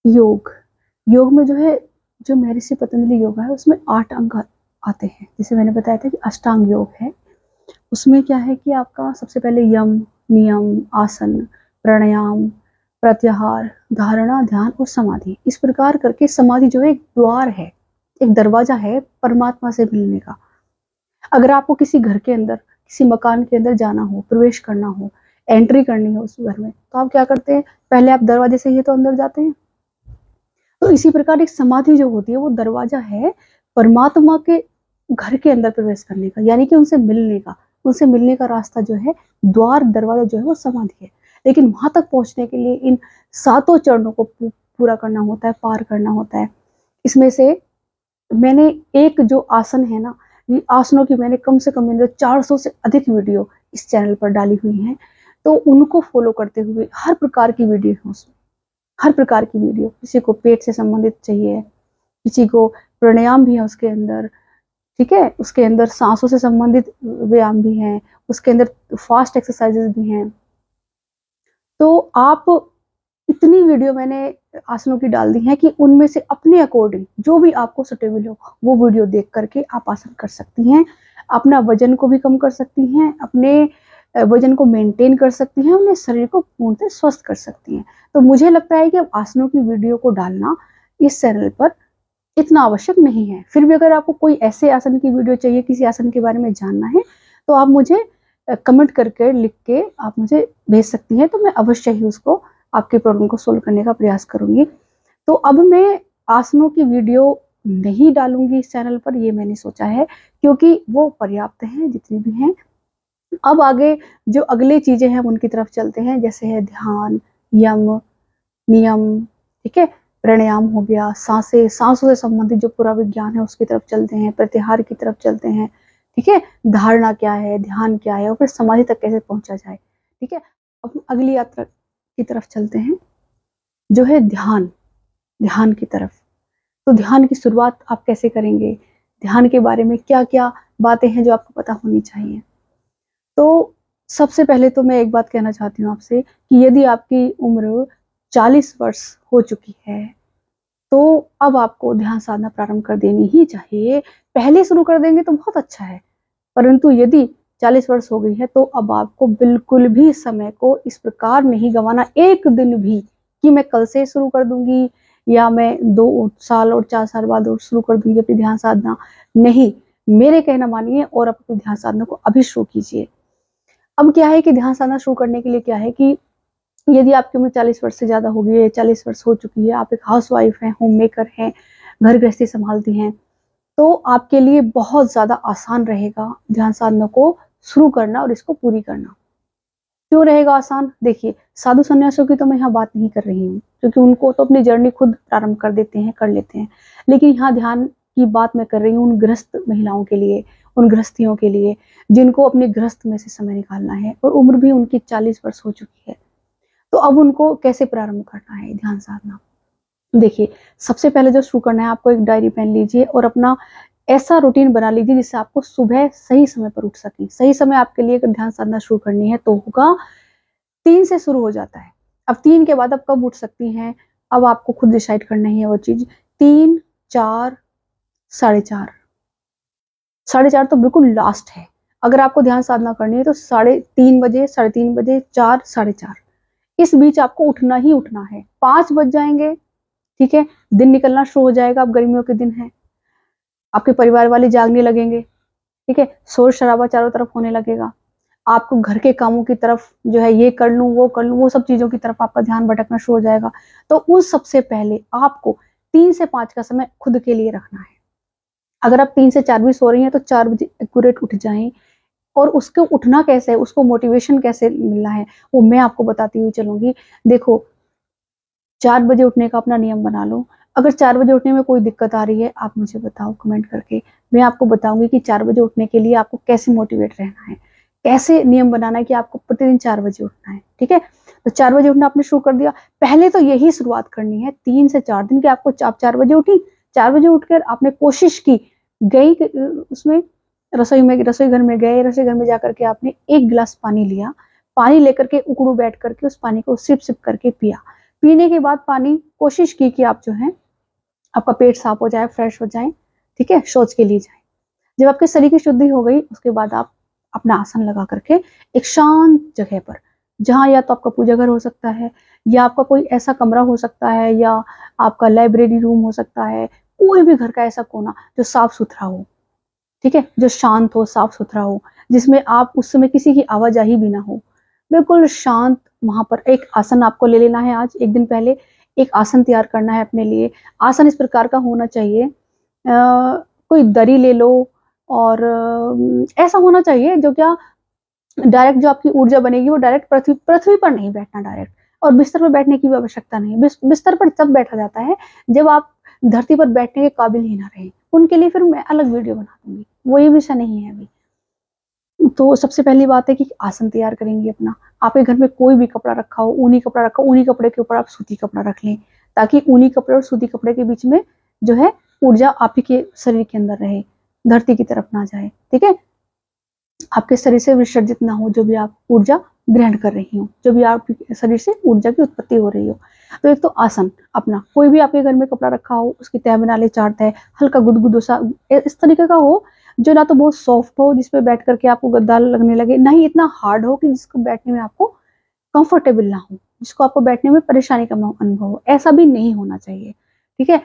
योग, योग में जो है, जो महर्षि पतंजलि योगा है उसमें 8 अंग आते हैं। जैसे मैंने बताया था कि अष्टांग योग है, उसमें क्या है कि आपका सबसे पहले यम, नियम, आसन, प्राणायाम, प्रत्याहार, धारणा, ध्यान और समाधि। इस प्रकार करके समाधि जो है एक द्वार है, एक दरवाजा है परमात्मा से मिलने का। अगर आपको किसी घर के अंदर, किसी मकान के अंदर जाना हो, प्रवेश करना हो, एंट्री करनी हो उस घर में, तो आप क्या करते हैं? पहले आप दरवाजे से ही तो अंदर जाते हैं। तो इसी प्रकार एक समाधि जो होती है वो दरवाजा है परमात्मा के घर के अंदर प्रवेश करने का, यानी कि उनसे मिलने का। उनसे मिलने का रास्ता जो है, द्वार, दरवाजा जो है वो समाधि है। लेकिन वहां तक पहुंचने के लिए इन 7 चरणों को पूरा करना होता है, पार करना होता है। इसमें से मैंने एक जो आसन है ना, ये आसनों की मैंने कम से कम 400 से अधिक वीडियो इस चैनल पर डाली हुई हैं। तो उनको फॉलो करते हुए हर प्रकार की वीडियो है उसमें, हर प्रकार की वीडियो। किसी को पेट से संबंधित चाहिए, किसी को प्राणायाम भी है उसके अंदर, ठीक है, उसके अंदर सांसों से संबंधित व्यायाम भी हैं, उसके अंदर फास्ट एक्सरसाइजेस भी हैं। तो आप, इतनी वीडियो मैंने आसनों की डाल दी हैं कि उनमें से अपने अकॉर्डिंग जो भी आपको सुटेबल हो वो वीडियो देख करके आप आसन कर सकती हैं। अपना वजन को भी कम कर सकती हैं, अपने वजन को मेंटेन कर सकती हैं, अपने शरीर को पूर्णतः स्वस्थ कर सकती हैं। तो मुझे लगता है कि अब आसनों की वीडियो को डालना इस चैनल पर इतना आवश्यक नहीं है। फिर भी अगर आपको कोई ऐसे आसन की वीडियो चाहिए, किसी आसन के बारे में जानना है, तो आप मुझे कमेंट करके, लिख के आप मुझे भेज सकती हैं। तो मैं अवश्य ही उसको, आपके प्रॉब्लम को सोल्व करने का प्रयास करूंगी। तो अब मैं आसनों की वीडियो नहीं डालूंगी इस चैनल पर, ये मैंने सोचा है, क्योंकि वो पर्याप्त हैं जितनी भी हैं। अब आगे जो अगले चीजें हैं उनकी तरफ चलते हैं, जैसे है ध्यान, यम, नियम, ठीक है, प्राणायाम हो गया, सांसें, सांसों से संबंधित जो पूरा विज्ञान है उसकी तरफ चलते हैं, प्रत्याहार की तरफ चलते हैं, ठीक है, धारणा क्या है, ध्यान क्या है, और फिर समाधि तक कैसे पहुंचा जाए, ठीक है। अब अगली यात्रा की तरफ चलते हैं, जो है ध्यान, ध्यान की तरफ। तो ध्यान की शुरुआत आप कैसे करेंगे, ध्यान के बारे में क्या क्या बातें हैं जो आपको पता होनी चाहिए। तो सबसे पहले तो मैं एक बात कहना चाहती हूँ आपसे कि यदि आपकी उम्र 40 वर्ष हो चुकी है, तो अब आपको ध्यान साधना प्रारंभ कर देनी ही चाहिए। पहले शुरू कर देंगे तो बहुत अच्छा है, परंतु यदि 40 वर्ष हो गई है तो अब आपको बिल्कुल भी समय को इस प्रकार नहीं गंवाना, एक दिन भी, कि मैं कल से शुरू कर दूंगी या मैं 2 साल और 4 साल बाद और शुरू कर दूंगी अपनी ध्यान साधना। नहीं, मेरे कहना मानिए और अपनी ध्यान साधना को अभी शुरू कीजिए। अब क्या है कि ध्यान साधना शुरू करने के लिए क्या है कि यदि आपकी उम्र 40 वर्ष से ज़्यादा हो गई है, 40 वर्ष हो चुकी है, आप एक हाउसवाइफ हैं, होम मेकर हैं, घर गृहस्थी संभालती हैं, तो आपके लिए बहुत ज़्यादा आसान रहेगा ध्यान साधना को शुरू करना और इसको पूरी करना। क्यों रहेगा आसान? देखिए, साधु संन्यासियों की तो मैं यहाँ बात नहीं कर रही हूँ, क्योंकि उनको तो अपनी जर्नी खुद प्रारंभ कर देते हैं, कर लेते हैं। लेकिन यहाँ ध्यान की बात मैं कर रही हूँ उन गृहस्थ महिलाओं के लिए, उन गृहस्थियों के लिए, जिनको अपने गृहस्थ में से समय निकालना है और उम्र भी उनकी 40 वर्ष हो चुकी है। तो अब उनको कैसे प्रारंभ करना है ध्यान साधना? देखिए, सबसे पहले जो शुरू करना है, आपको एक डायरी पेन लीजिए और अपना ऐसा रूटीन बना लीजिए जिससे आपको सुबह सही समय पर उठ सकें। सही समय आपके लिए अगर ध्यान साधना शुरू करनी है तो होगा 3 से शुरू हो जाता है। अब 3 के बाद आप कब उठ सकती हैं, अब आपको खुद डिसाइड करना ही है वो चीज़। 3, 4, साढ़े 4, साढ़े 4 तो बिल्कुल लास्ट है। अगर आपको ध्यान साधना करनी है तो साढ़े 3 बजे, साढ़े 3 बजे, 4, साढ़े 4, इस बीच आपको उठना ही उठना है। 5 बज जाएँगे, ठीक है, दिन निकलना शुरू हो जाएगा, अब गर्मियों के दिन हैं, आपके परिवार वाले जागने लगेंगे, ठीक है, शोर-शराबा चारों तरफ होने लगेगा, आपको घर के कामों की तरफ जो है, ये कर लूँ, वो कर लूँ, वो सब चीज़ों की तरफ आपका ध्यान भटकना शुरू हो जाएगा। तो उस सबसे पहले आपको 3 से 5 का समय खुद के लिए रखना है। अगर आप 3 से 4 भी सो रही हैं तो 4 बजे एक्यूरेट उठ जाएँ, और उसको उठना कैसे है, उसको मोटिवेशन कैसे मिलना है, वो मैं आपको बताती हुई चलूँगी। देखो, 4 बजे उठने का अपना नियम बना लो। अगर 4 बजे उठने में कोई दिक्कत आ रही है, आप मुझे बताओ कमेंट करके। मैं आपको बताऊँगी कि 4 बजे उठने के लिए आपको कैसे मोटिवेट रहना है, कैसे नियम बनाना है कि आपको प्रतिदिन 4 बजे उठना है, ठीक है? तो 4 बजे उठना आपने शुरू कर दिया। पहले तो यही शुरुआत करनी है 3 से 4 दिन, कि आपको आप 4 बजे उठी, 4 बजे उठकर आपने कोशिश की, गई उसमें रसोई घर में गए, रसोई घर में जाकर के आपने 1 गिलास पानी लिया, पानी लेकर के उकड़ू बैठ करके उस पानी को सिप-सिप करके पिया। पीने के बाद पानी कोशिश की कि आप जो है आपका पेट साफ हो जाए, फ्रेश हो जाए, ठीक है, शौच के लिए जाए। जब आपके शरीर की शुद्धि हो गई, उसके बाद आप अपना आसन लगा करके एक शांत जगह पर, जहाँ या तो आपका पूजा घर हो सकता है, या आपका कोई ऐसा कमरा हो सकता है, या आपका लाइब्रेरी रूम हो सकता है, कोई भी घर का ऐसा कोना जो साफ सुथरा हो, ठीक है, जो शांत हो, साफ सुथरा हो, जिसमें आप उस समय किसी की आवाजाही भी ना हो, बिल्कुल शांत। वहां पर एक आसन आपको ले लेना है। आज एक दिन पहले एक आसन तैयार करना है अपने लिए। आसन इस प्रकार का होना चाहिए, कोई दरी ले लो, और ऐसा होना चाहिए जो क्या डायरेक्ट जो आपकी ऊर्जा बनेगी वो डायरेक्ट पृथ्वी पृथ्वी पर नहीं बैठना डायरेक्ट, और बिस्तर पर बैठने की भी आवश्यकता नहीं। बिस्तर पर तब बैठा जाता है जब आप धरती पर बैठने के काबिल ही ना रहे, उनके लिए फिर मैं अलग वीडियो बना दूंगी, वो ये विषय नहीं है अभी। तो सबसे पहली बात है कि आसन तैयार करेंगे अपना। आपके घर में कोई भी कपड़ा रखा हो, ऊनी कपड़ा रखा हो, ऊनी कपड़े के ऊपर आप सूती कपड़ा रख लें, ताकि ऊनी कपड़े और सूती कपड़े के बीच में जो है ऊर्जा आप ही के शरीर के अंदर रहे, धरती की तरफ ना जाए, ठीक है, आपके शरीर से विसर्जित ना हो जो भी आप ऊर्जा ग्रहण कर रही हो, जो भी आपके शरीर से ऊर्जा की उत्पत्ति हो रही हो। तो एक तो आसन अपना, कोई भी आपके घर में कपड़ा रखा हो उसकी तह बना ले, चार तह, हल्का गुदगुदो सा इस तरीके का हो, जो ना तो बहुत सॉफ्ट हो जिसपे बैठ करके आपको गद्दा लगने लगे, ना ही इतना हार्ड हो कि जिसको बैठने में आपको कंफर्टेबल ना हो, जिसको आपको बैठने में परेशानी का अनुभव हो, ऐसा भी नहीं होना चाहिए, ठीक है।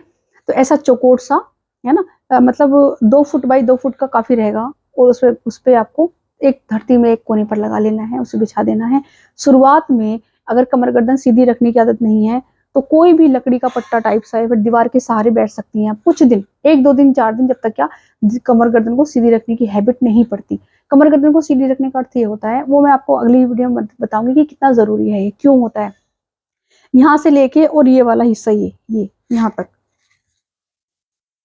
तो ऐसा चौकोट सा, है ना, मतलब 2 फुट बाई 2 फुट का काफी रहेगा, और उस पे आपको एक धरती में एक कोने पर लगा लेना है, उसे बिछा देना है। शुरुआत में अगर कमर गर्दन सीधी रखने की आदत नहीं है तो कोई भी लकड़ी का पट्टा टाइप सा है, फिर दीवार के सहारे बैठ सकती हैं आप कुछ दिन, 1 2 दिन 4 दिन, जब तक क्या कमर गर्दन को सीधी रखने की हैबिट नहीं पड़ती। कमर गर्दन को सीधी रखने का अर्थ ये होता है, वो मैं आपको अगली वीडियो में बताऊंगी कि कितना जरूरी है, ये क्यों होता है। यहाँ से लेके और ये वाला हिस्सा, ये यहाँ तक,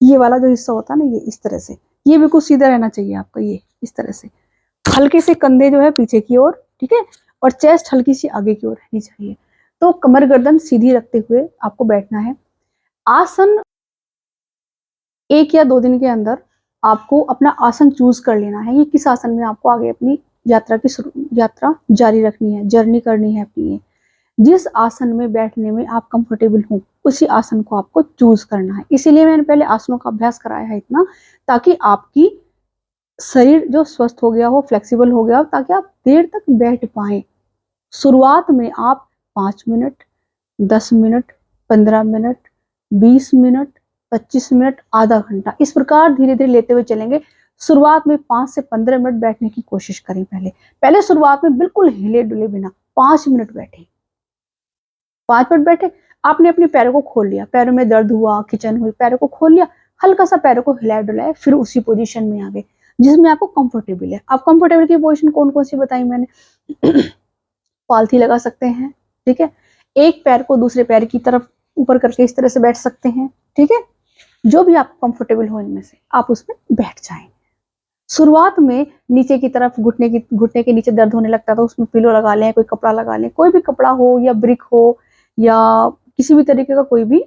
ये वाला जो हिस्सा होता है ना, ये इस तरह से, ये बिल्कुल सीधा रहना चाहिए आपका, ये इस तरह से, हल्के से कंधे जो है पीछे की ओर, ठीक है, और चेस्ट हल्की सी आगे की ओर रहनी चाहिए। तो कमर गर्दन सीधी रखते हुए आपको बैठना है। आसन 1 या 2 दिन के अंदर आपको अपना आसन चूज कर लेना है, ये किस आसन में आपको आगे अपनी यात्रा जारी रखनी है, जर्नी करनी है अपनी। जिस आसन में बैठने में आप कंफर्टेबल हो उसी आसन को आपको चूज करना है। इसीलिए मैंने पहले आसनों का अभ्यास कराया है इतना, ताकि आपकी शरीर जो स्वस्थ हो गया हो, फ्लेक्सिबल हो गया हो, ताकि आप देर तक बैठ पाए। शुरुआत में आप 5 minute, 10 minute, 15 minute, 20 minute, 25 minute, आधा घंटा, इस प्रकार धीरे धीरे लेते हुए चलेंगे। शुरुआत में 5 से 15 मिनट बैठने की कोशिश करें। पहले पहले शुरुआत में बिल्कुल हिले डुले बिना 5 मिनट बैठे। 5 मिनट बैठे, आपने अपने पैरों को खोल लिया, पैरों में दर्द हुआ, खिंचन हुई, पैरों को खोल लिया, हल्का सा पैरों को हिलाए डुलाए, फिर उसी पोजीशन में आ गए जिसमें आपको कंफर्टेबल है। आप कंफर्टेबल की पोजीशन कौन कौन सी बताई मैंने? पालथी लगा सकते हैं, ठीक है, एक पैर को दूसरे पैर की तरफ ऊपर करके इस तरह से बैठ सकते हैं, ठीक है, जो भी आपको कंफर्टेबल हो इनमें से आप उसमें बैठ जाएं। शुरुआत में नीचे की तरफ घुटने के नीचे दर्द होने लगता है तो उसमें पिलो लगा लें, कोई कपड़ा लगा लें, कोई भी कपड़ा हो या ब्रिक हो या किसी भी तरीके का कोई भी,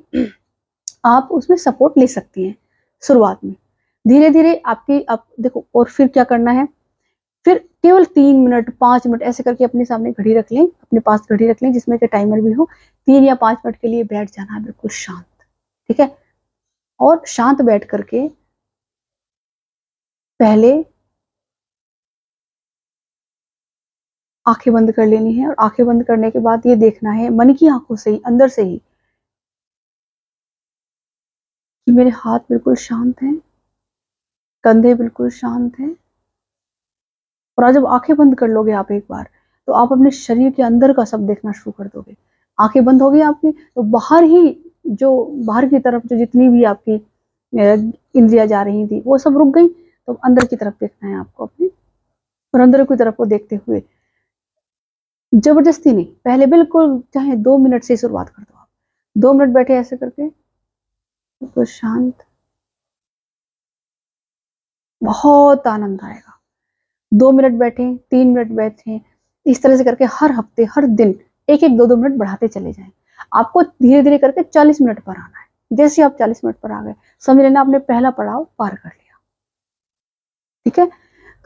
आप उसमें सपोर्ट ले सकती हैं शुरुआत में। धीरे धीरे आपकी, आप देखो, और फिर क्या करना है, फिर केवल 3 मिनट 5 मिनट ऐसे करके अपने सामने घड़ी रख लें, अपने पास घड़ी रख लें जिसमें कि टाइमर भी हो। 3 या 5 मिनट के लिए बैठ जाना है बिल्कुल शांत, ठीक है, और शांत बैठ करके पहले आंखें बंद कर लेनी है, और आंखें बंद करने के बाद ये देखना है मन की आंखों से ही, अंदर से ही, कि मेरे हाथ बिल्कुल शांत हैं, कंधे बिल्कुल शांत हैं। और आज जब आंखें बंद कर लोगे आप एक बार, तो आप अपने शरीर के अंदर का सब देखना शुरू कर दोगे। आंखें बंद होगी आपकी तो बाहर ही, जो बाहर की तरफ जो जितनी भी आपकी इंद्रियां जा रही थी वो सब रुक गई। तो अंदर की तरफ देखना है आपको अपने, और अंदर की तरफ को देखते हुए, जबरदस्ती नहीं, पहले बिल्कुल चाहे 2 मिनट से शुरुआत कर दो आप। 2 मिनट बैठे ऐसे करके, तो शांत, बहुत आनंद आएगा। 2 मिनट बैठे, 3 मिनट बैठे, इस तरह से करके हर हफ्ते हर दिन 1 1 2 2 मिनट बढ़ाते चले जाएं। आपको धीरे धीरे करके 40 मिनट पर आना है। जैसे आप 40 मिनट पर आ गए, समझ लेना आपने पहला पड़ाव पार कर लिया, ठीक है।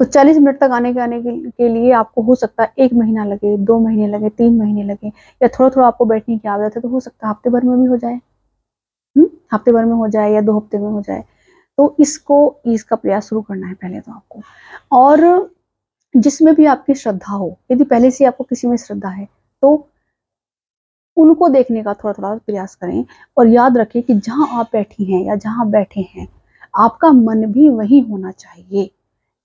तो 40 मिनट तक आने के लिए आपको हो सकता है 1 महीना लगे, 2 महीने लगे, 3 महीने लगे, या थोड़ा-थोड़ा आपको बैठने की आदत है तो हो सकता है हफ्ते भर में भी हो जाए। हफ्ते भर में हो जाए या 2 हफ्ते में हो जाए। तो इसका प्रयास शुरू करना है पहले तो आपको। और जिसमें भी आपकी श्रद्धा हो, यदि पहले से आपको किसी में श्रद्धा है, तो उनको देखने का थोड़ा-थोड़ा प्रयास करें, और याद रखें कि जहाँ आप बैठी हैं या जहाँ बैठे हैं, आपका मन भी वहीं होना चाहिए।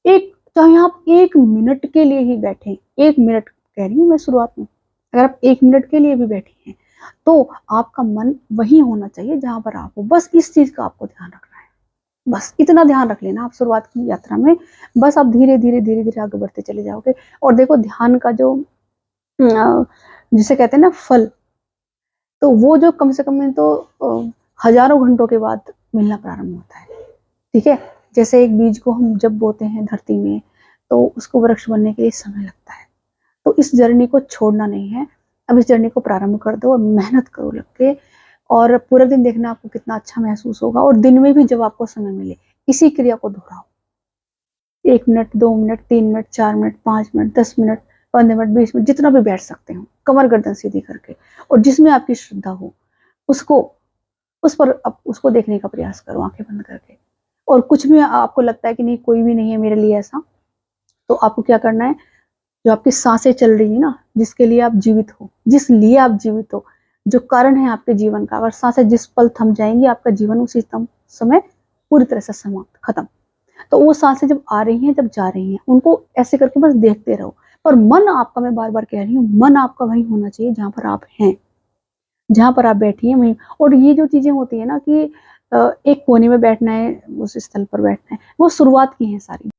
एक चाहे आप 1 मिनट के लिए ही बैठें, 1 मिनट कह रही हूँ मैं शुरुआत में, अगर आप 1 मिनट के लिए भी बैठी हैं, तो आपका मन वहीं होना चाहिए जहाँ पर आप हो। बस इस चीज़ का आपको ध्यान रखना है। बस इतना ध्यान रख लेना आप शुरुआत की यात्रा में, बस आप धीरे-धीरे, धीरे-धीरे आगे बढ़ते चले जाओगे। और देखो ध्यान का जो जिसे कहते हैं ना फल, तो वो जो कम से कम में तो हज़ारों घंटों के बाद मिलना प्रारंभ होता है, ठीक है? जैसे एक बीज को हम जब बोते हैं धरती में, तो उसको वृक्ष बनने के लिए समय लगता है। तो इस जर्नी को छोड़ना नहीं है, अब इस जर्नी को प्रारंभ कर दो और मेहनत करो लग के, और पूरे दिन देखना आपको कितना अच्छा महसूस होगा, और दिन में भी जब आपको समय मिले, इसी क्रिया को दोहराओ। 1 minute, 2 minute, 3 minute, 4 minute, 5 minute, 10 minute, 15 minute, 20 minute, जितना भी बैठ सकते हो, कमर गर्दन सीधी करके, और जिसमें आपकी श्रद्धा हो, उसको उस पर उसको देखने का प्रयास करो आँखें बंद करके। और कुछ भी आपको लगता है कि नहीं, कोई भी नहीं है मेरे लिए ऐसा, तो आपको क्या करना है, जो आपकी साँसें चल रही है ना, जिसके लिए आप जीवित हो, जिस लिए आप जीवित हो, जो कारण है आपके जीवन का, अगर साँसें जिस पल थम जाएँगी, आपका जीवन उसी समय पूरी तरह से समाप्त, खत्म। तो वो साँसें जब आ रही हैं, जब जा रही हैं, उनको ऐसे करके बस देखते रहो। पर मन आपका, मैं बार-बार कह रही हूँ, मन आपका वहीं होना चाहिए जहाँ पर आप हैं, जहाँ पर आप बैठी हैं वहीं। और ये जो चीज़ें होती हैं ना कि एक कोने में बैठना है, उस स्थल पर बैठना है, वो शुरुआत की हैं सारी।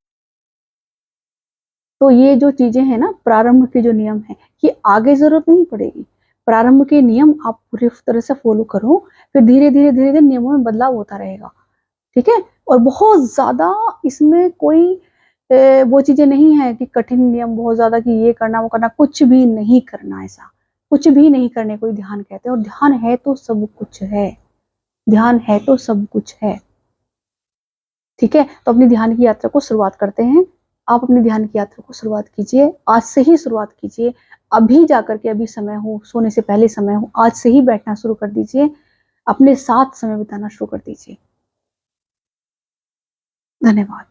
तो ये जो चीज़ें हैं ना, प्रारंभ के जो नियम हैं, ये आगे ज़रूरत नहीं पड़ेगी। प्रारंभ के नियम आप पूरी तरह से फ़ॉलो करो, फिर धीरे-धीरे, धीरे-धीरे नियमों में बदलाव होता रहेगा, ठीक है? और बहुत ज़्यादा इसमें कोई वो चीज़ें नहीं है कि कठिन नियम बहुत ज़्यादा कि ये करना, वो करना, कुछ भी नहीं करना ऐसा। कुछ भी नहीं करने को ही ध्यान कहते हैं, और ध्यान है तो सब कुछ है। ध्यान है तो सब कुछ है। ठीक है? तो अपनी ध्यान की यात्रा को शुरुआत करते हैं। आप अपनी ध्यान की यात्रा को शुरुआत कीजिए, आज से ही शुरुआत कीजिए। अभी जाकर के, अभी समय हो, सोने से पहले समय हो, आज से ही बैठना शुरू कर दीजिए। अपने साथ समय बिताना शुरू कर दीजिए। धन्यवाद।